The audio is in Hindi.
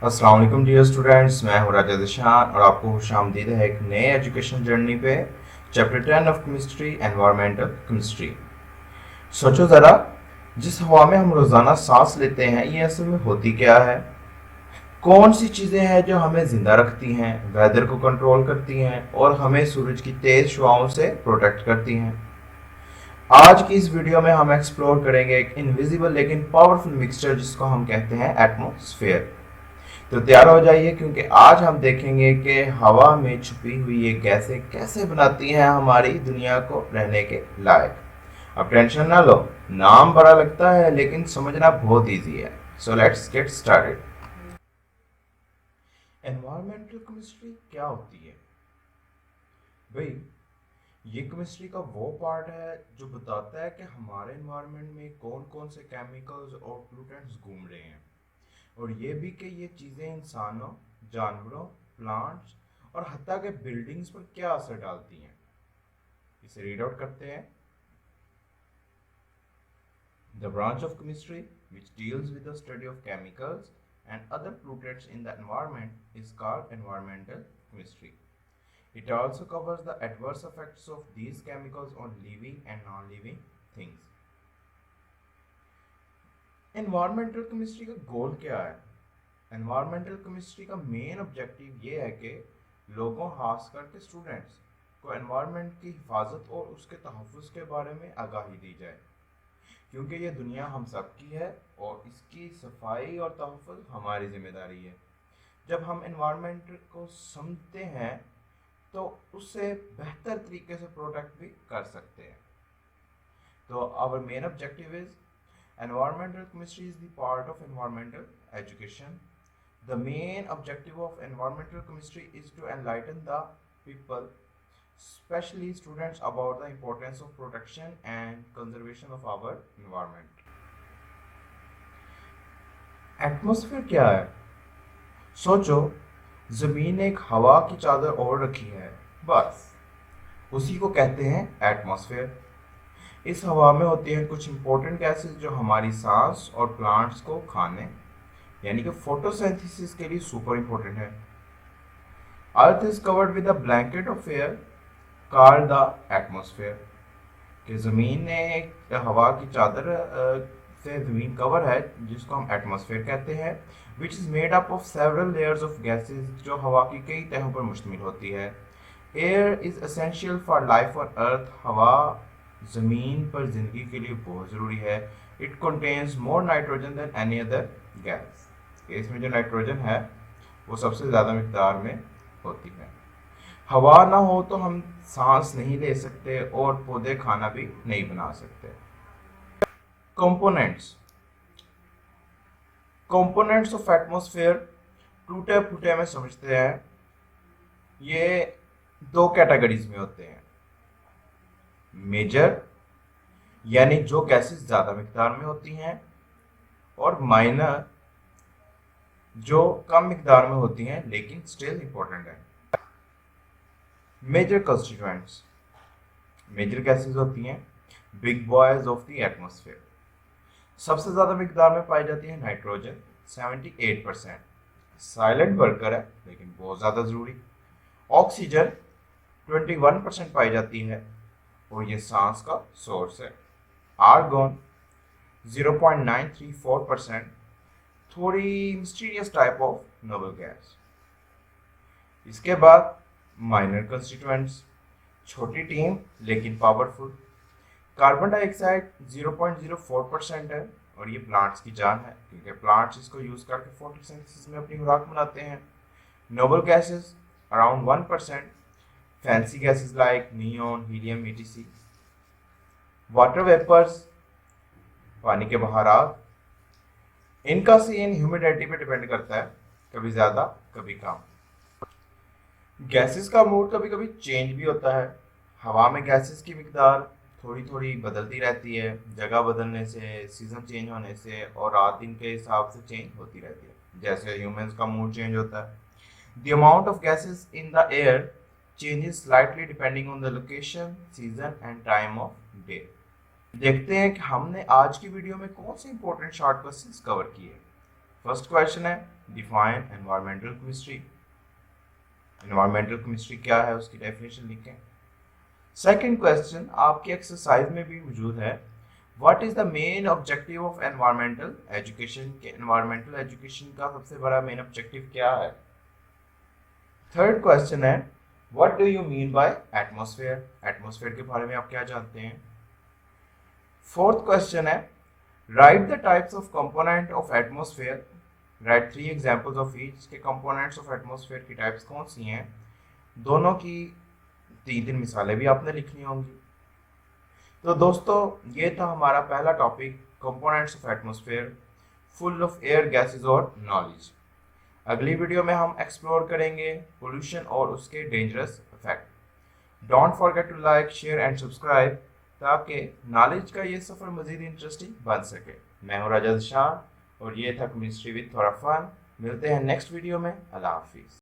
अस्सलाम वालेकुम डियर स्टूडेंट्स, मैं हूं राजा दिशान और आपको खुशामदीद है एक नए एजुकेशन जर्नी पे। Chapter 10 of chemistry, environmental chemistry. सोचो ज़रा, जिस हवा में हम रोज़ाना सांस लेते हैं ये असल में होती क्या है? कौन सी चीज़ें हैं जो हमें ज़िंदा रखती हैं, वेदर को कंट्रोल करती हैं और हमें सूरज की तेज़ शुआओं से प्रोटेक्ट करती हैं? आज की इस वीडियो में हम एक्सप्लोर करेंगे एक इनविजिबल लेकिन पावरफुल मिक्सचर जिसको हम कहते हैं एटमॉस्फेयर। तो तैयार हो जाइए, क्योंकि आज हम देखेंगे कि हवा में छुपी हुई ये गैसें कैसे बनाती हैं हमारी दुनिया को रहने के लायक। अब टेंशन ना लो, नाम बड़ा लगता है लेकिन समझना बहुत इजी है। So let's get started. Environmental chemistry क्या होती है भाई? ये केमिस्ट्री का वो पार्ट है जो बताता है कि हमारे एनवायरनमेंट में कौन कौन से केमिकल्स और पोल्यूटेंट्स घूम रहे हैं, और ये भी कि ये चीज़ें इंसानों, जानवरों, प्लांट्स और हत्ता के बिल्डिंग्स पर क्या असर डालती हैं। इसे रीड आउट करते हैं। The branch of chemistry which deals with the study of chemicals and other pollutants in the environment is called environmental chemistry. It also covers the adverse effects of these chemicals on living and non-living things. Environmental chemistry का गोल क्या है? एनवायरमेंटल केमिस्ट्री का मेन ऑब्जेक्टिव ये है कि लोगों, खास करके स्टूडेंट्स को एनवायरनमेंट की हिफाजत और उसके तहफ़्फ़ुज़ के बारे में आगाही दी जाए, क्योंकि ये दुनिया हम सब की है और इसकी सफाई और तहफ़्फ़ुज़ हमारी जिम्मेदारी है। जब हम एनवायरनमेंट को समझते हैं तो उससे बेहतर तरीके से प्रोटेक्ट भी कर सकते हैं। तो our main objective is environmental chemistry is the part of environmental education. The main objective of environmental chemistry is to enlighten the people, especially students, about the importance of protection and conservation of our environment. Atmosphere क्या है? सोचो, ज़मीन ने एक हवा की चादर ओढ़ रखी है, बस उसी को कहते हैं एटमॉस्फेयर। इस हवा में होती हैं कुछ इंपॉर्टेंट गैसेस जो हमारी सांस और प्लांट्स को खाने यानी कि फोटोसिंथेसिस के लिए सुपर इंपॉर्टेंट है। Earth is covered with a blanket of air called the atmosphere. कि ज़मीन ने एक हवा की चादर से ज़मीन कवर है जिसको हम एटमॉस्फेयर कहते हैं, which is made up of several layers of gases जो हवा की कई तहों पर मुश्तमिल होती है। Air is essential for life on earth. हवा ज़मीन पर ज़िंदगी के लिए बहुत ज़रूरी है। It contains more nitrogen than any other gas. इसमें जो नाइट्रोजन है वो सबसे ज़्यादा मिकदार में होती है। हवा ना हो तो हम सांस नहीं ले सकते और पौधे खाना भी नहीं बना सकते। कंपोनेंट्स कंपोनेंट्स ऑफ एटमॉस्फेयर टूटे फूटे में समझते हैं। ये दो कैटेगरीज में होते हैं। मेजर यानी जो गैसेस ज़्यादा मिकदार में होती हैं, और माइनर जो कम मिकदार में होती हैं लेकिन स्टिल इंपॉर्टेंट है। मेजर कंस्टिट्यूएंट्स, मेजर गैसेस होती हैं big boys of the atmosphere. सबसे ज़्यादा मिकदार में पाई जाती है नाइट्रोजन 78%, साइलेंट वर्कर है लेकिन बहुत ज़्यादा ज़रूरी। ऑक्सीजन 21% पाई जाती है और ये सांस का सोर्स है। आर्गन 0.934%, थोड़ी mysterious type of noble gas. इसके बाद माइनर कंस्टिट्यूएंट्स, छोटी टीम लेकिन पावरफुल। कार्बन डाइऑक्साइड 0.04% है और ये प्लांट्स की जान है, क्योंकि प्लांट्स इसको यूज करके फोटोसिंथेसिस में अपनी खुराक बनाते हैं। Noble gases around 1%, fancy gases like neon, helium, etc. Water vapours, पानी के बहारात, इनका सीन ह्यूमिडिटी पे डिपेंड करता है, कभी ज़्यादा कभी कम। गैसेस का मूड कभी कभी चेंज भी होता है। हवा में गैसेस की मिकदार थोड़ी थोड़ी बदलती रहती है, जगह बदलने से, सीजन चेंज होने से और रात दिन के हिसाब से चेंज होती रहती है, जैसे ह्यूमंस का मूड चेंज होता है। The amount of gases in the air changes slightly depending on the location, season and time of day. देखते हैं कि हमने आज की वीडियो में कौन से इंपॉर्टेंट शॉर्ट क्वेश्चंस कवर किए। फर्स्ट क्वेश्चन है, define environmental chemistry. Environmental chemistry क्या है उसकी डेफिनेशन लिखें। सेकंड क्वेश्चन आपकी एक्सरसाइज में भी मौजूद है, what is the main objective of environmental education, के एनवायरमेंटल एजुकेशन का सबसे बड़ा मेन ऑब्जेक्टिव क्या है। थर्ड क्वेश्चन है, what do you mean by atmosphere, atmosphere के बारे में आप क्या जानते हैं। फोर्थ क्वेश्चन है, right the types of component of atmosphere, right 3 examples of each, के कंपोनेंट्स ऑफ एटमॉस्फेयर की टाइप्स कौन सी हैं। दोनों की 3 मिसालें भी आपने लिखनी होंगी। तो दोस्तों ये था हमारा पहला topic, components of atmosphere, full of air gases और नॉलेज। अगली वीडियो में हम एक्सप्लोर करेंगे पोल्यूशन और उसके dangerous effect. Don't forget to like, share and subscribe ताकि नॉलेज का ये सफ़र मज़ीद इंटरेस्टिंग बन सके। मैं हूँ राजा शान और ये था केमिस्ट्री विद थोड़ा फन। मिलते हैं नेक्स्ट वीडियो में। अल्लाह हाफिज़।